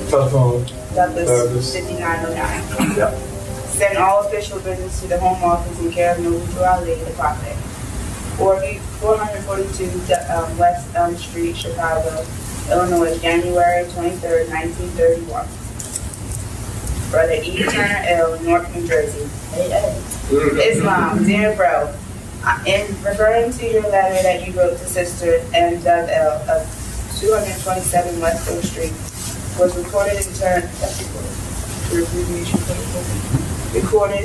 Telephone. Douglas 5909. Yeah. Send all official business to the Home Office in care of Noble Ali, the Prophet. 442 West Elm Street, Chicago, Illinois, January 23rd, 1931. Brother E. Turner L., Newark, New Jersey. Islam, dear bro, in referring to your letter that you wrote to Sister M. Dove L. of 227 West Oak Street, was recorded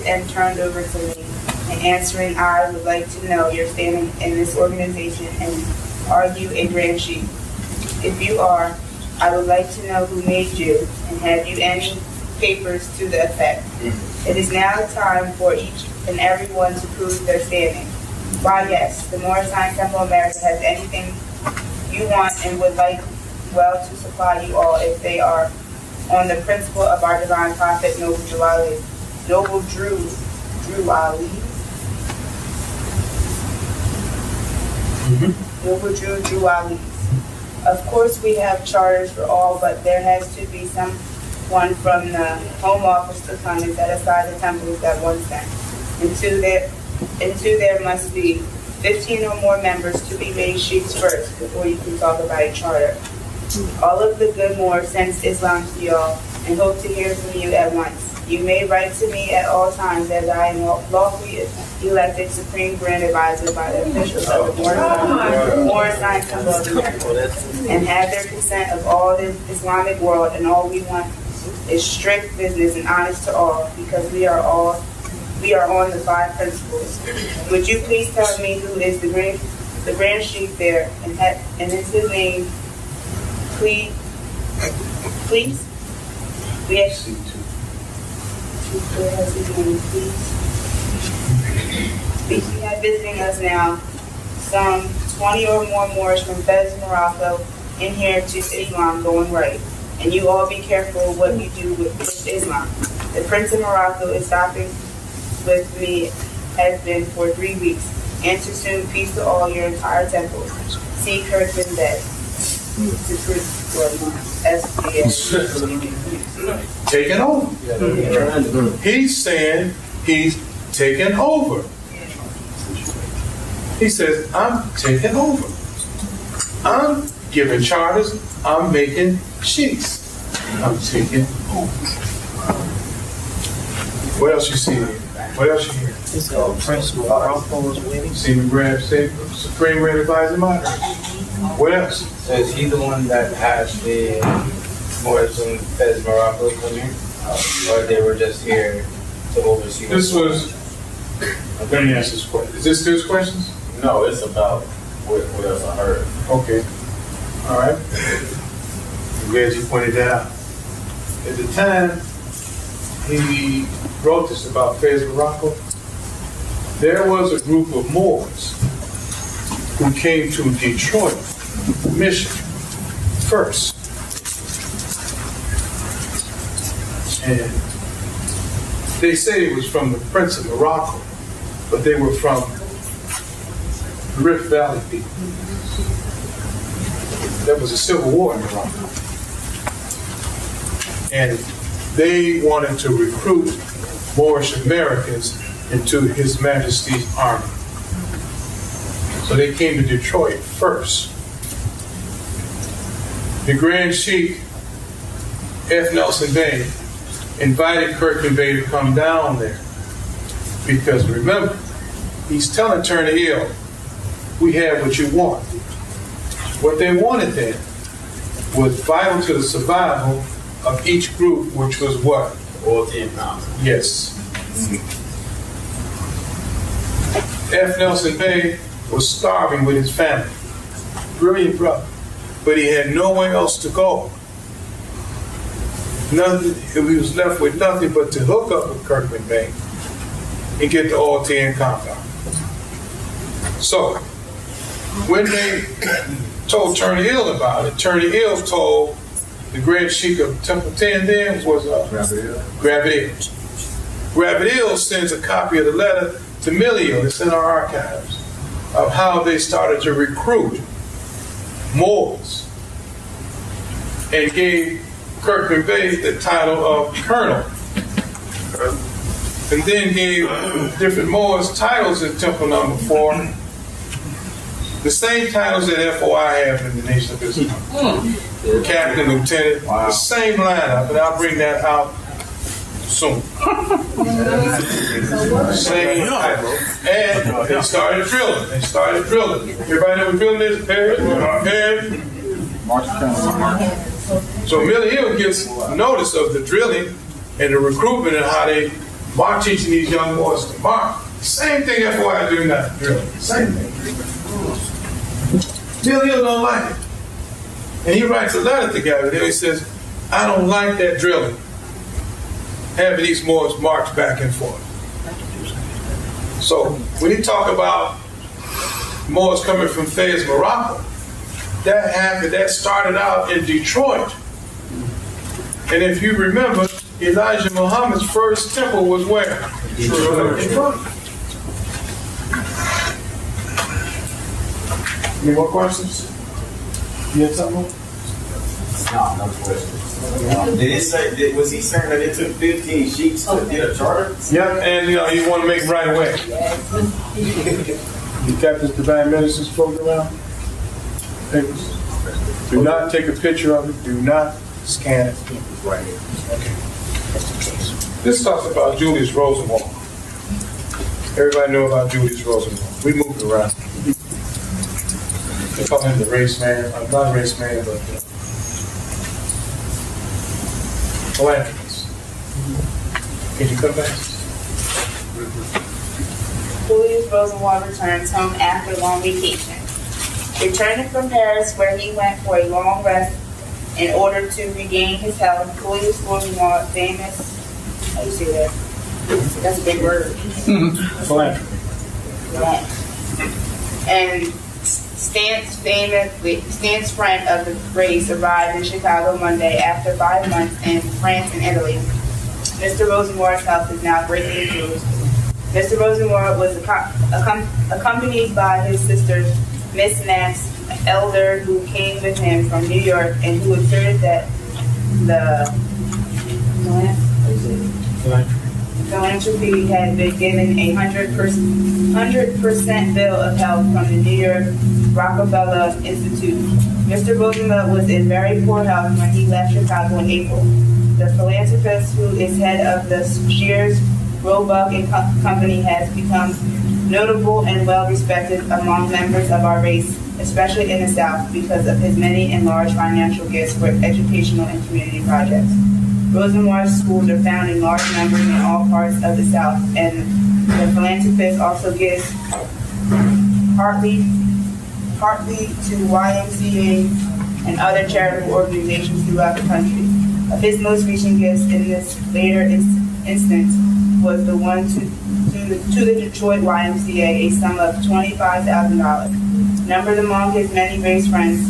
and turned over to me. In answering, I would like to know your standing in this organization, and are you a grand chief? If you are, I would like to know who made you, and have you any papers to the effect. It is now time for each and everyone to prove their standing. Why, yes, the Moorish Temple of America has anything you want and would like well to supply you all if they are on the principle of our divine prophet, Noble Drew Ali. Noble Drew Ali. Noble Drew Ali. Of course, we have charters for all, but there has to be someone from the Home Office to come and set aside the temples that one sent. And two, there must be 15 or more members to be made chiefs first before you can talk about a charter. All of the good Moors sends Islam to y'all and hope to hear from you at once. You may write to me at all times, as I am lawfully elected Supreme Grand Advisor by the officials of the Moorish Temple of America, and have their consent of all the Islamic world, and all we want is strict business and honest to all, because we are on the five principles. Would you please tell me who is the grand chief there, and is his name, please? Yes. We have visiting us now some 20 or more Moors from Fez, Morocco, in here to Islam going right. And you all be careful what you do with Islam. The Prince of Morocco is stopping with me, has been for 3 weeks, and to soon peace to all your entire temples. See Kirkman Bed. Taken over. He's saying he's taken over. He says, I'm taking over. I'm giving charters. I'm making sheets. I'm taking over. What else you see here? What else you hear? It's called Prince Morocco is waiting. Supreme Grand Advisor Monarchy. What else? So is he the one that has the Moorish from Fez, Morocco come here? Or they were just here to oversee? This was, let me ask this question. Is this his questions? No, it's about what else I heard. Okay. All right. I'm glad you pointed that out. At the time he wrote this about Fez, Morocco, there was a group of Moors who came to Detroit, Michigan, first. And they say it was from the Prince of Morocco, but they were from Rift Valley people. There was a civil war in Morocco. And they wanted to recruit Moorish Americans into His Majesty's army. So they came to Detroit first. The Grand Chief, F. Nelson Bay, invited Kirkman Bay to come down there. Because remember, he's telling Turner Hill, we have what you want. What they wanted then was vital to the survival of each group, which was what? Loyalty and power. Yes. F. Nelson Bay was starving with his family. Brilliant brother. But he had nowhere else to go. Nothing, he was left with nothing but to hook up with Kirkman Bay and get the loyalty and compound. So, when they told Turner Hill about it, Turner Hill told the Grand Sheik of Temple 10 then was Gravit Hill. Gravit Hill sends a copy of the letter to Milio, it's in our archives, of how they started to recruit Moors and gave Kirkman Bay the title of Colonel. And then gave different Moors titles in Temple Number 4. The same titles that FOI have in the Nation of Islam. Captain, Lieutenant, the same lineup, and I'll bring that out soon. Same title. And they started drilling. Everybody know what drilling is? Prepared. So Millie Hill gets notice of the drilling and the recruitment and how they march teaching these young boys to march. Same thing FOI do now, drilling. Same thing. Millie Hill don't like it. And he writes a letter to Gavin Hill. He says, I don't like that drilling. Having these Moors march back and forth. So when he talk about Moors coming from Fez, Morocco, that started out in Detroit. And if you remember, Elijah Muhammad's first temple was where? Detroit. Any more questions? You had something? No question. Was he saying that it took 15 sheets to get a charter? Yeah, and you want to make it right away. You got this Divine Medicines floating around? Papers. Do not take a picture of it. Do not scan it. Right here. Okay. This talks about Julius Rosenwald. Everybody know about Julius Rosenwald. We moved around. They call him the race man. I'm not a race man, but philanthropist. Can you come back? Julius Rosenwald returns home after a long vacation. Returning from Paris, where he went for a long rest in order to regain his health, Julius Rosenwald, famous, how do you say that? That's a big word. Philanthropy. And Stan's friend of the race arrived in Chicago Monday after 5 months in France and Italy. Mr. Rosenwald's health is now greatly improved. Mr. Rosenwald was accompanied by his sister, Miss Max Elder, who came with him from New York and who asserted that the philanthropy had been given a 100% bill of health from the New York Rockefeller Institute. Mr. Rosenwald was in very poor health when he left Chicago in April. The philanthropist, who is head of the Shears, Roebuck and Company, has become notable and well respected among members of our race, especially in the South, because of his many and large financial gifts for educational and community projects. Rosenwald's schools are found in large numbers in all parts of the South, and the philanthropist also gives partly to YMCA and other charitable organizations throughout the country. Of his most recent gifts in this later instance was the one to the Detroit YMCA, a sum of $25,000. Numbered among his many race friends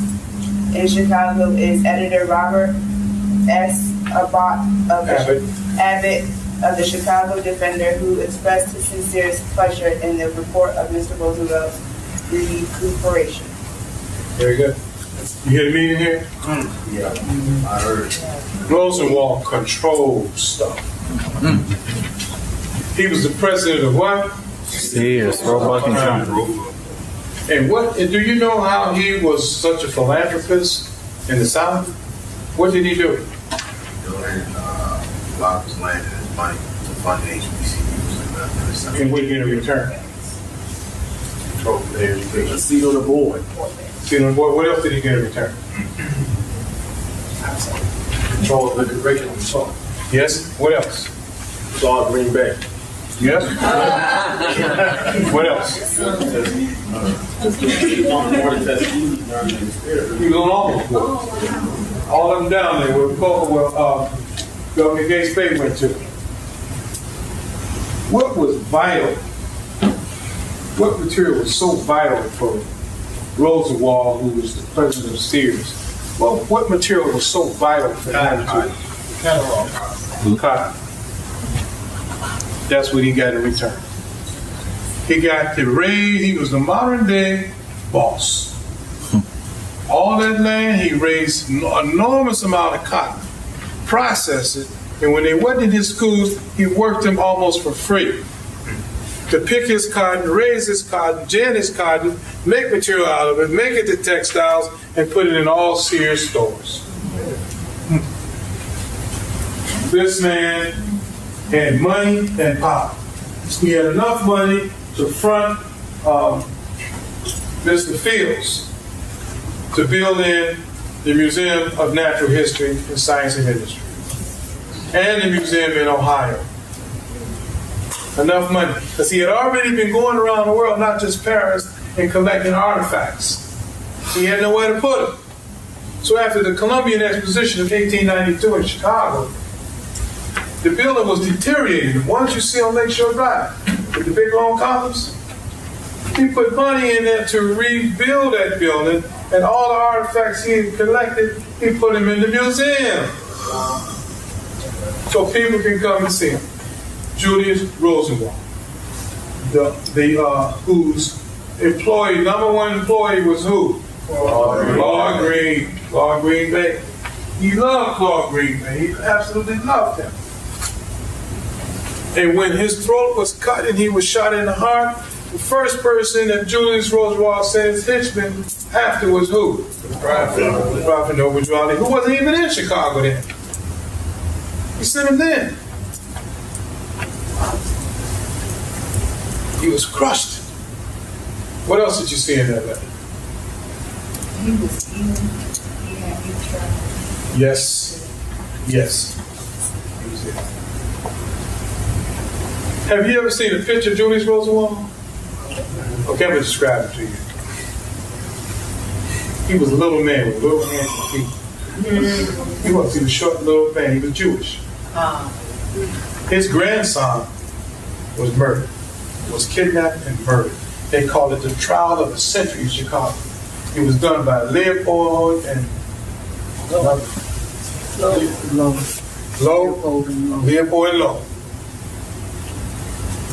in Chicago is editor Robert S. Abbott of the Chicago Defender, who expressed his sincerest pleasure in the report of Mr. Roosevelt's recuperation. Very good. You hear the meeting here? Yeah, I heard. Rosenwald controlled stuff. He was the president of what? Sears, Roebuck and Company. And do you know how he was such a philanthropist in the South? What did he do? Donated a lot of his land and his money to fund HBCUs. And what did he get in return? Control their education. Seat on the board. What else did he get in return? Control of the curriculum. Yes? What else? Saw Green Bay. Yes? What else? He was on all the boards. All of them down there where Governor Gates Bay went to. What was vital? What material was so vital for Rosenwald, who was the president of Sears? Well, what material was so vital for him to cotton? That's what he got in return. He got the raise. He was the modern day boss. all that land, he raised an enormous amount of cotton, processed it, and when they went in his schools, he worked them almost for free to pick his cotton, raise his cotton, gin his cotton, make material out of it, make it to textiles, and put it in all Sears stores. This man had money and power. He had enough money to front Mr. Fields to build in the Museum of Natural History and Science and Industry and the museum in Ohio. Enough money, because he had already been going around the world, not just Paris, and collecting artifacts. He had nowhere to put them. So after the Columbian Exposition of 1892 in Chicago, the building was deteriorating. The ones you see on Lakeshore Drive, with the big long columns, he put money in there to rebuild that building, and all the artifacts he had collected, he put them in the museum. So people can come and see him. Julius Rosenwald, whose employee, number one employee was who? Claude Green. Claude Green Bay. He loved Claude Green Bay. He absolutely loved him. And when his throat was cut and he was shot in the heart, the first person that Julius Rosenwald sent his henchmen after was who? The Prophet Noble Drew, who wasn't even in Chicago then. He sent him then. He was crushed. What else did you see in that letter? He was ill. He had been trapped. Yes. Yes. He was ill. Have you ever seen a picture of Julius Rosenwald? Okay, I'm going to describe it to you. He was a little man with little hands and feet. He was a short little man. He was Jewish. His grandson was murdered. Was kidnapped and murdered. They called it the trial of the century in Chicago. It was done by Leopold and Leopold and Lowe.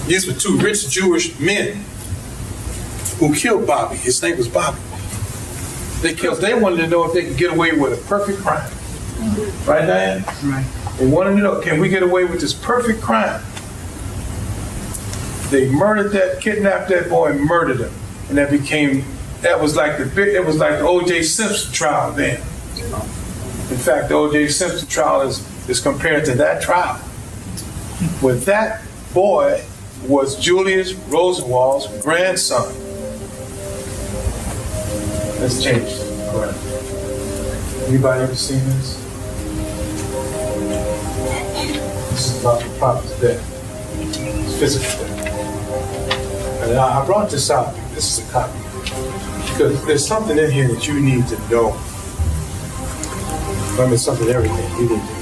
These were two rich Jewish men who killed Bobby. His name was Bobby. They wanted to know if they could get away with a perfect crime. Right, Diane? Right. They wanted to know, can we get away with this perfect crime? They kidnapped that boy and murdered him. And that was like the O.J. Simpson trial then. In fact, the O.J. Simpson trial is compared to that trial. With that boy was Julius Rosenwald's grandson. Let's change it. Anybody ever seen this? This is about the prophet's death. It's physical death. And I brought this out. This is a copy. Because there's something in here that you need to know. I mean, something, everything you need to know.